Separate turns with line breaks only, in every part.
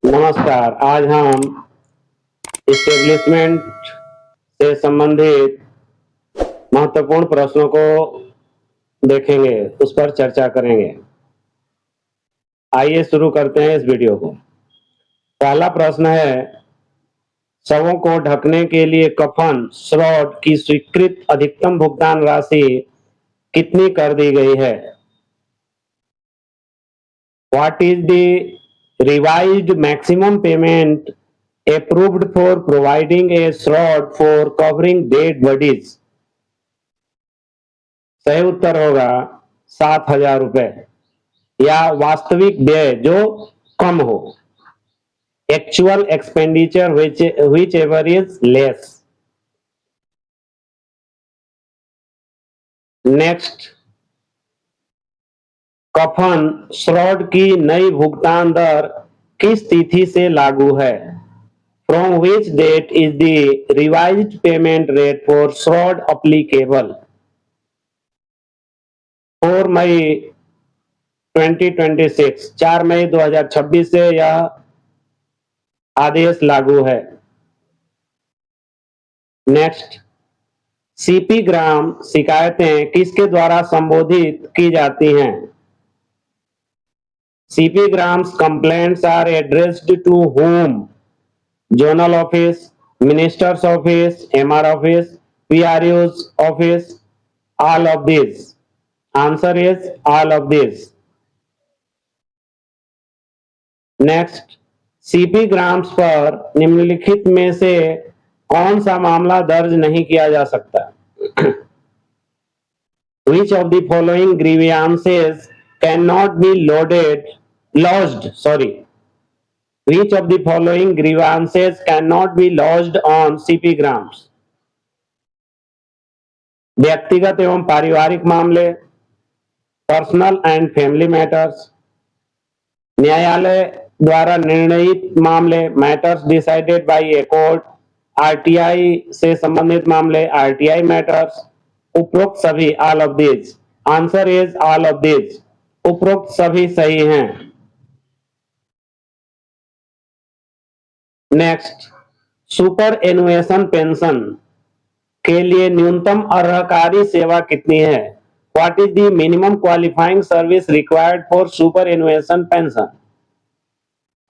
नमस्कार। आज हम इस्टेब्लिशमेंट से संबंधित महत्वपूर्ण प्रश्नों को देखेंगे, उस पर चर्चा करेंगे। आइए शुरू करते हैं इस वीडियो को। पहला प्रश्न है, शवों को ढकने के लिए कफन श्रॉड की स्वीकृत अधिकतम भुगतान राशि कितनी कर दी गई है? What is the revised maximum payment approved for providing a shroud for covering dead bodies? सही उत्तर होगा 7,000 रुपए, या वास्तविक व्यय जो कम हो, actual expenditure which ever is less. Next, कफन श्रॉड की नई भुगतान दर किस तिथि से लागू है? From which date is the revised payment rate for shroud applicable? 4 मई 2026, 4 मई 2026 से यह आदेश लागू है। नेक्स्ट, सीपी ग्राम शिकायतें किसके द्वारा संबोधित की जाती हैं? CP Grams complaints are addressed to whom? Zonal office, minister's office, MR office, PRO's office, all of these. Answer is all of these. Next, CP Grams पर निम्नलिखित में से कौन सा मामला दर्ज नहीं किया जा सकता? Which of the following grievances cannot be lodged? Which of the following grievances cannot be lodged on CP Grams? व्यक्तिगत एवं पारिवारिक मामले, पर्सनल एंड फैमिली मैटर्स, न्यायालय द्वारा निर्णयित मामले, matters decided by a court, RTI से संबंधित मामले, आरटीआई मैटर्स, उपरोक्त सभी, all of this. Answer is all of this. उपरोक्त सभी सही हैं। नेक्स्ट, सुपर एनुएशन पेंशन के लिए न्यूनतम अर्हकारी सेवा कितनी है? What is the minimum qualifying service required for superannuation pension?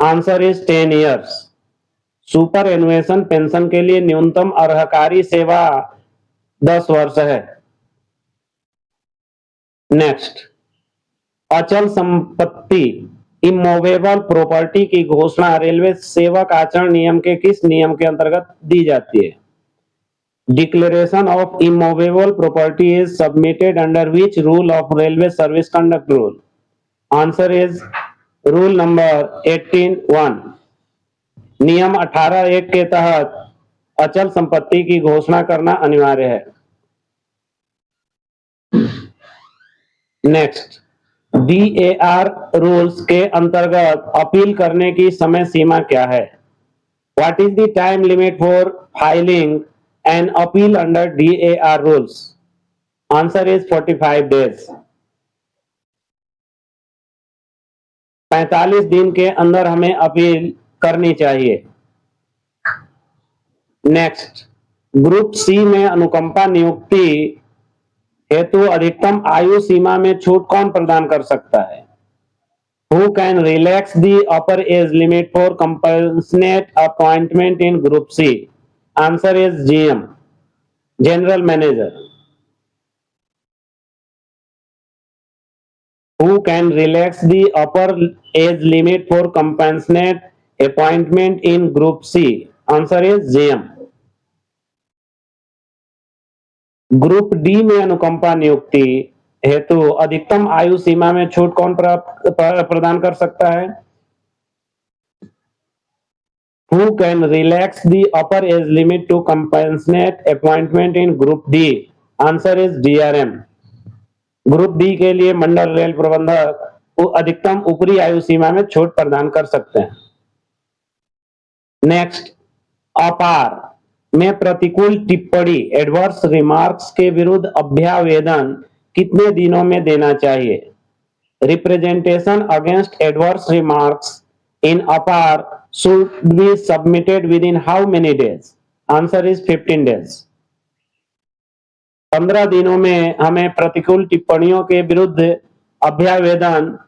Answer is 10 years. Superannuation pension के लिए न्यूनतम अर्हकारी सेवा 10 वर्ष है। नेक्स्ट, अचल संपत्ति इमूवेबल प्रॉपर्टी की घोषणा रेलवे सेवक आचरण नियम के किस नियम के अंतर्गत दी जाती है? Declaration of immovable property is submitted under which rule of railway service conduct rule? Answer is rule number 18(1). नियम 18(1) के तहत अचल संपत्ति की घोषणा करना अनिवार्य है। नेक्स्ट, DAR रूल्स के अंतर्गत अपील करने की समय सीमा क्या है? What is the time limit for filing an appeal under DAR rules? Answer is 45 days. 45 दिन के अंदर हमें अपील करनी चाहिए। नेक्स्ट, ग्रुप सी में अनुकंपा नियुक्ति हेतु अधिकतम आयु सीमा में छूट कौन प्रदान कर सकता है? Who can relax the upper age limit for compassionate appointment in Group C? Answer is GM, General Manager. Who can relax the upper age limit for compassionate appointment in Group C? Answer is GM. Group D में अनुकंपा नियुक्ति हेतु अधिकतम आयु सीमा में छूट कौन प्रदान कर सकता है? Who can relax the upper age limit to compassionate appointment in Group D? Answer is DRM. Group D के लिए मंडल रेल प्रबंधक अधिकतम ऊपरी आयु सीमा में छूट प्रदान कर सकते हैं। नेक्स्ट, अपार में प्रतिकूल टिप्पणी एडवर्स रिमार्क्स के विरुद्ध अभ्यावेदन कितने दिनों में देना चाहिए? Representation against adverse remarks in APAR should be submitted within how many days? Answer is 15 days. 15 दिनों में हमें प्रतिकूल टिप्पणियों के विरुद्ध अभ्यावेदन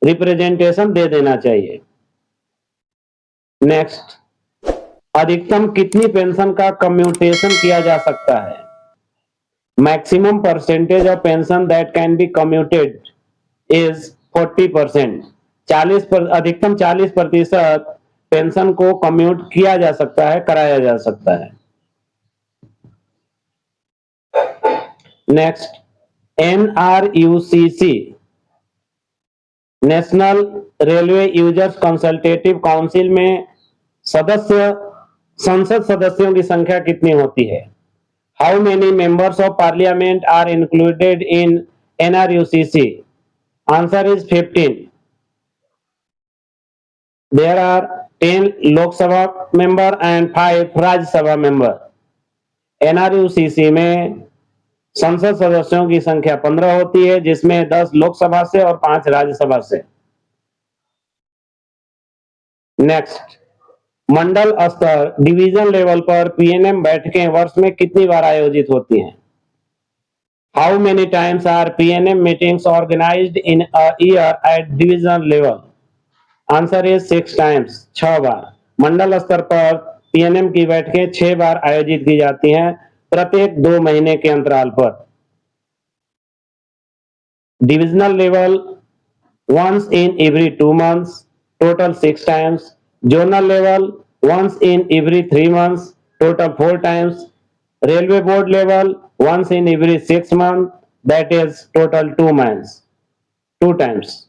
रिप्रेजेंटेशन दे देना चाहिए। नेक्स्ट, अधिकतम कितनी पेंशन का कम्यूटेशन किया जा सकता है? Maximum percentage of pension that can B commuted is 40%। अधिकतम 40% पेंशन को कम्यूट किया जा सकता है, कराया जा सकता है। Next, NRUCC national railway users consultative council में संसद सदस्यों की संख्या कितनी होती है? How many members of parliament are included in NRUCC? Answer is 15। There are 10 Lok Sabha member and 5 Rajya Sabha member. NRUCC में संसद सदस्यों की संख्या 15 होती है, जिसमें 10 लोकसभा से और 5 राज्यसभा से। नेक्स्ट, मंडल स्तर डिवीजन लेवल पर PNM बैठकें वर्ष में कितनी बार आयोजित होती हैं? How many times are PNM meetings organized in a year at division level? Answer is 6 times, 6 बार। मंडल स्तर पर PNM की बैठकें 6 बार आयोजित की जाती हैं, प्रत्येक 2 महीने के अंतराल पर। Divisional level once in every 2 months, total 6 times. Zonal level once in every 3 months, total 4 times. Railway board level once in every 6 months, that is total 2 months, 2 times.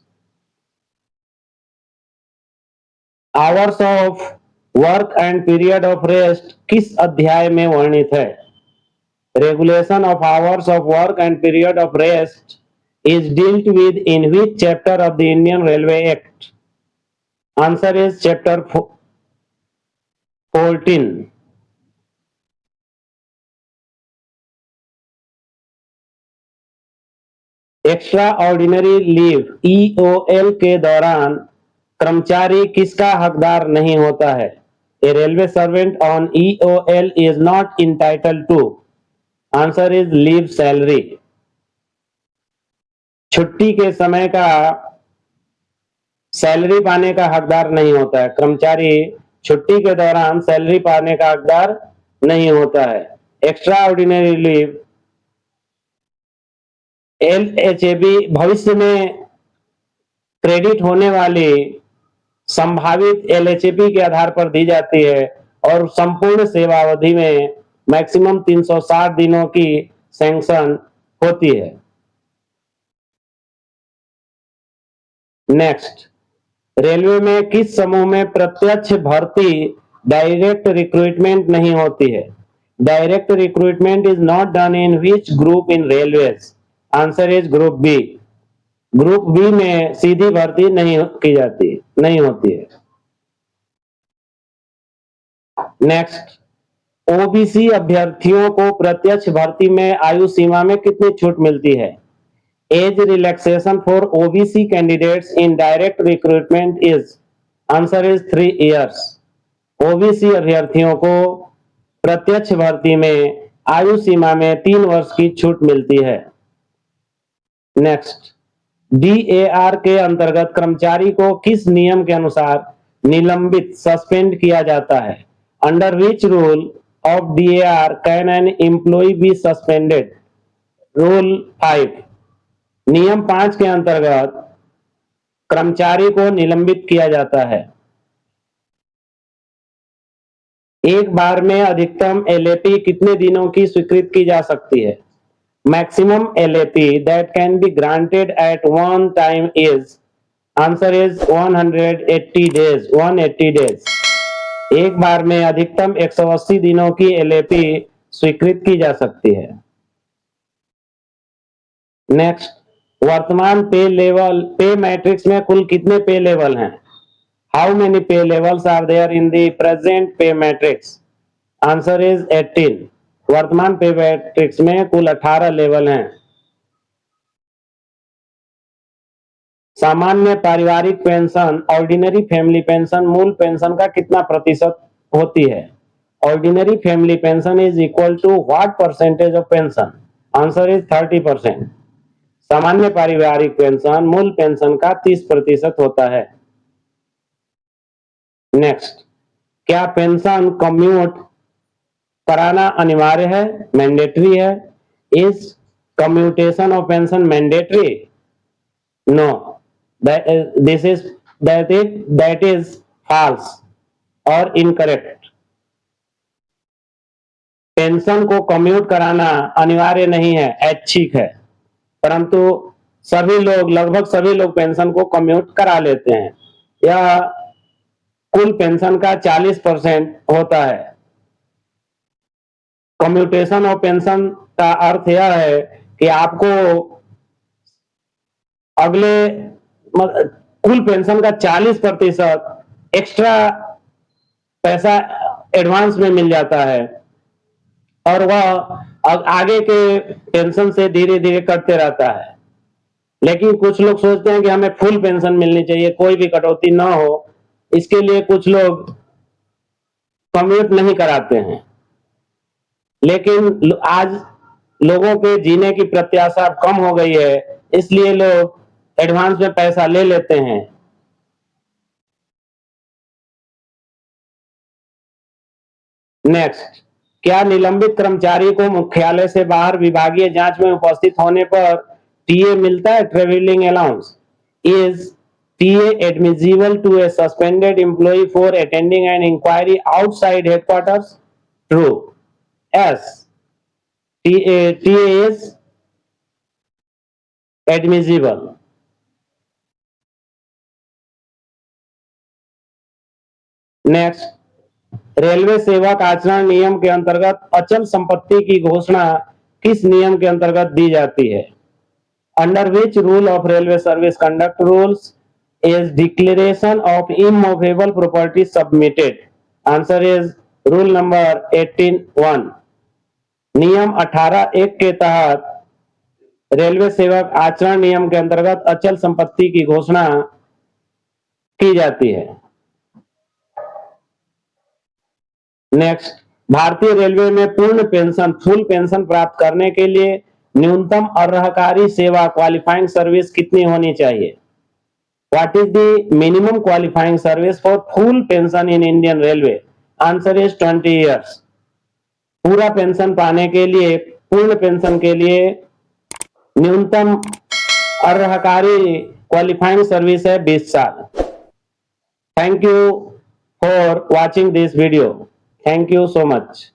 Hours of work and period of rest किस अध्याय में वर्णित है? Regulation of hours of work and period of rest is dealt with in which chapter of the Indian Railway Act? Answer is chapter 14. Extra ordinary leave EOL के दौरान कर्मचारी किसका हकदार नहीं होता है? A railway servant on EOL is not entitled to. Answer is leave salary. छुट्टी के समय का सैलरी पाने का हकदार नहीं होता है। कर्मचारी छुट्टी के दौरान सैलरी पाने का हकदार नहीं होता है। एक्स्ट्रा ऑर्डिनरी लीव LHAB भविष्य में क्रेडिट होने वाली संभावित LHAB के आधार पर दी जाती है और संपूर्ण सेवावधि में मैक्सिमम 360 दिनों की सैंक्शन होती है। नेक्स्ट, रेलवे में किस समूह में प्रत्यक्ष भर्ती डायरेक्ट रिक्रूटमेंट नहीं होती है? Direct recruitment is not done in which group in railways? Answer is group B. Group B में सीधी भर्ती नहीं की जाती, नहीं होती है। नेक्स्ट, ओबीसी अभ्यर्थियों को प्रत्यक्ष भर्ती में आयु सीमा में कितनी छूट मिलती है? Age relaxation for OBC candidates in direct recruitment is, answer is 3 years. OBC अभ्यर्थियों को प्रत्यक्ष भर्ती में आयु सीमा में 3 वर्ष की छूट मिलती है। नेक्स्ट, DAR के अंतर्गत कर्मचारी को किस नियम के अनुसार निलंबित सस्पेंड किया जाता है? Under which rule of DAR can an employee be suspended? Rule 5। नियम 5 के अंतर्गत कर्मचारी को निलंबित किया जाता है। एक बार में अधिकतम LAP कितने दिनों की स्वीकृत की जा सकती है? Maximum LAP that can be granted at one time is, answer is 180 days, 180 days. एक बार में अधिकतम 180 दिनों की LAP स्वीकृत की जा सकती है। नेक्स्ट, वर्तमान पे मैट्रिक्स में कुल कितने पे लेवल हैं? How many pay levels are there in the present pay matrix? Answer is 18। वर्तमान पे मैट्रिक्स में कुल 18 लेवल हैं। सामान्य पारिवारिक पेंशन ऑर्डिनरी फैमिली पेंशन मूल पेंशन का कितना प्रतिशत होती है? Ordinary family pension is equal to what percentage of pension? Answer is 30%। सामान्य पारिवारिक पेंशन मूल पेंशन का 30% होता है। नेक्स्ट, क्या पेंशन कम्यूट कराना अनिवार्य है, मैंडेटरी है? Is commutation of pension mandatory? No, that is false और इनकरेक्ट। पेंशन को कम्यूट कराना अनिवार्य नहीं है, ऐच्छिक है, परंतु सभी लोग, लगभग सभी लोग पेंशन को कम्यूट करा लेते हैं। यह कुल पेंशन का 40% होता है। कम्यूटेशन ऑफ पेंशन का अर्थ यह है कि आपको अगले कुल पेंशन का 40% एक्स्ट्रा पैसा एडवांस में मिल जाता है और वह आगे के पेंशन से धीरे धीरे कटते रहता है। लेकिन कुछ लोग सोचते हैं कि हमें फुल पेंशन मिलनी चाहिए, कोई भी कटौती ना हो, इसके लिए कुछ लोग कम्यूट नहीं कराते हैं। लेकिन आज लोगों के जीने की प्रत्याशा कम हो गई है, इसलिए लोग एडवांस में पैसा ले लेते हैं। नेक्स्ट, क्या निलंबित कर्मचारी को मुख्यालय से बाहर विभागीय जांच में उपस्थित होने पर टीए मिलता है, travelling allowance? Is TA admissible to a suspended employee for attending an inquiry outside headquarters? True. Yes. TA is admissible. Next, railway सेवक आचरण नियम के अंतर्गत अचल संपत्ति की घोषणा किस नियम के अंतर्गत दी जाती है? Under which rule of railway service conduct rules is declaration of immovable property submitted? Answer is rule number 18(1). नियम 18(1) के तहत रेलवे सेवक आचरण नियम के अंतर्गत अचल संपत्ति की घोषणा की जाती है। नेक्स्ट, भारतीय रेलवे में पूर्ण पेंशन, फुल पेंशन प्राप्त करने के लिए न्यूनतम अर्हकारी सेवा क्वालिफाइंग सर्विस कितनी होनी चाहिए? What is the minimum qualifying service for full pension in Indian Railway? Answer is 20 years. पूरा पेंशन पाने के लिए, पूर्ण पेंशन के लिए न्यूनतम अर्हकारी क्वालिफाइंग सर्विस है 20 साल। Thank you for watching this video. Thank you so much.